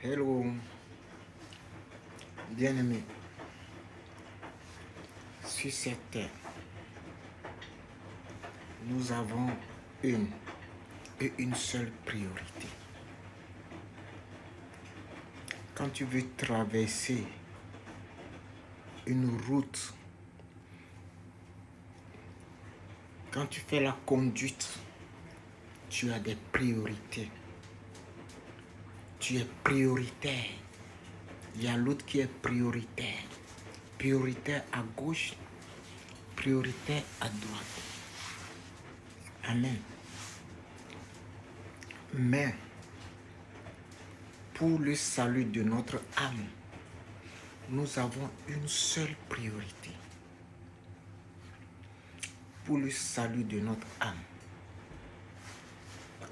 Hello, bien-aimé, sur cette terre, nous avons une et une seule priorité. Quand tu veux traverser une route, quand tu fais la conduite, tu as des priorités. Tu es prioritaire. Il y a l'autre qui est prioritaire. Prioritaire à gauche, prioritaire à droite. Amen. Mais pour le salut de notre âme, nous avons une seule priorité. Pour le salut de notre âme,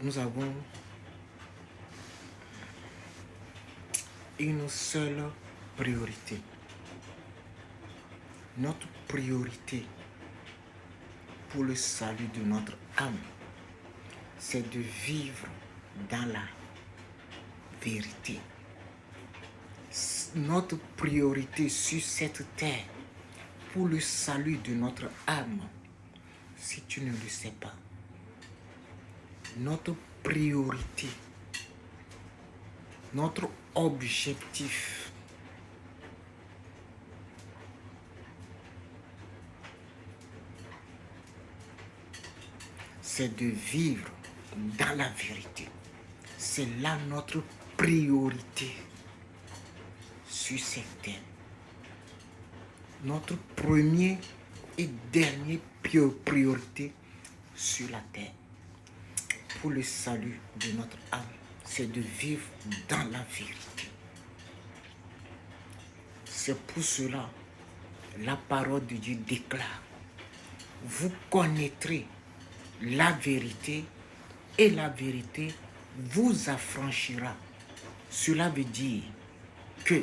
nous avons une seule priorité. Notre priorité pour le salut de notre âme, c'est de vivre dans la vérité. Notre priorité sur cette terre pour le salut de notre âme, si tu ne le sais pas, notre priorité, notre objectif, c'est de vivre dans la vérité. C'est là notre priorité sur cette terre. Notre premier et dernier priorité sur la terre pour le salut de notre âme, c'est de vivre dans la vérité. C'est pour cela la parole de Dieu déclare: vous connaîtrez la vérité et la vérité vous affranchira. Cela veut dire que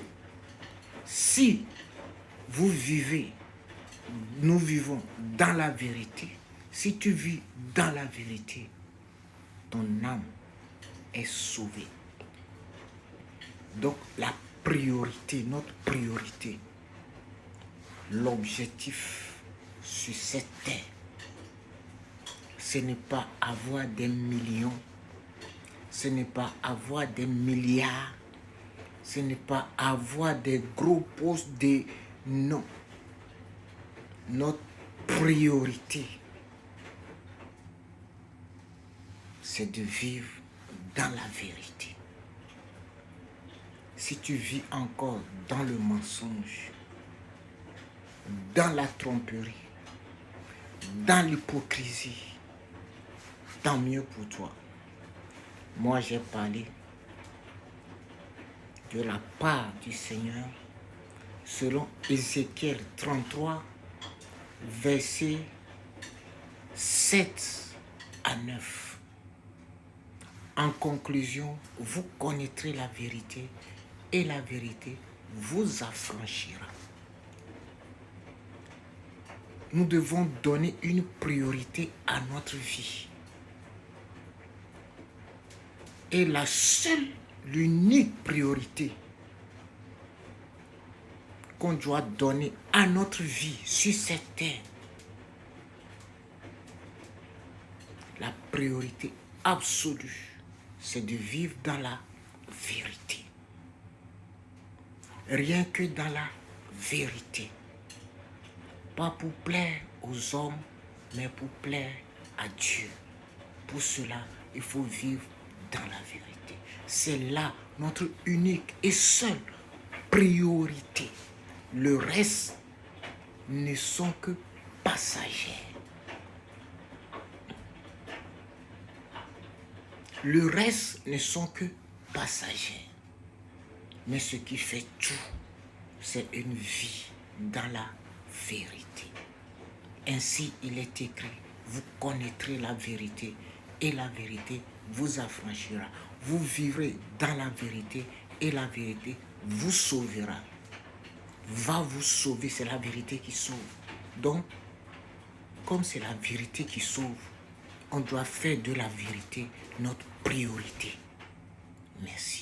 si vous vivez, nous vivons dans la vérité, si tu vis dans la vérité, ton âme est sauvée. Donc la priorité, notre priorité, l'objectif sur cette terre, ce n'est pas avoir des millions, ce n'est pas avoir des milliards, ce n'est pas avoir des gros postes, non. Notre priorité, c'est de vivre dans la vérité. Si tu vis encore dans le mensonge, dans la tromperie, dans l'hypocrisie, tant mieux pour toi. Moi, j'ai parlé de la part du Seigneur selon Ézéchiel 33, versets 7 à 9. En conclusion, vous connaîtrez la vérité et la vérité vous affranchira. Nous devons donner une priorité à notre vie. Et la seule, l'unique priorité qu'on doit donner à notre vie sur cette terre, la priorité absolue, c'est de vivre dans la vérité. Rien que dans la vérité. Pas pour plaire aux hommes, mais pour plaire à Dieu. Pour cela, il faut vivre dans la vérité. C'est là notre unique et seule priorité. Le reste ne sont que passagers. Le reste ne sont que passagers. Mais ce qui fait tout, c'est une vie dans la vérité. Ainsi, il est écrit, vous connaîtrez la vérité et la vérité vous affranchira. Vous vivrez dans la vérité et la vérité vous sauvera. Va vous sauver, c'est la vérité qui sauve. Donc, comme c'est la vérité qui sauve, on doit faire de la vérité notre priorité. Merci.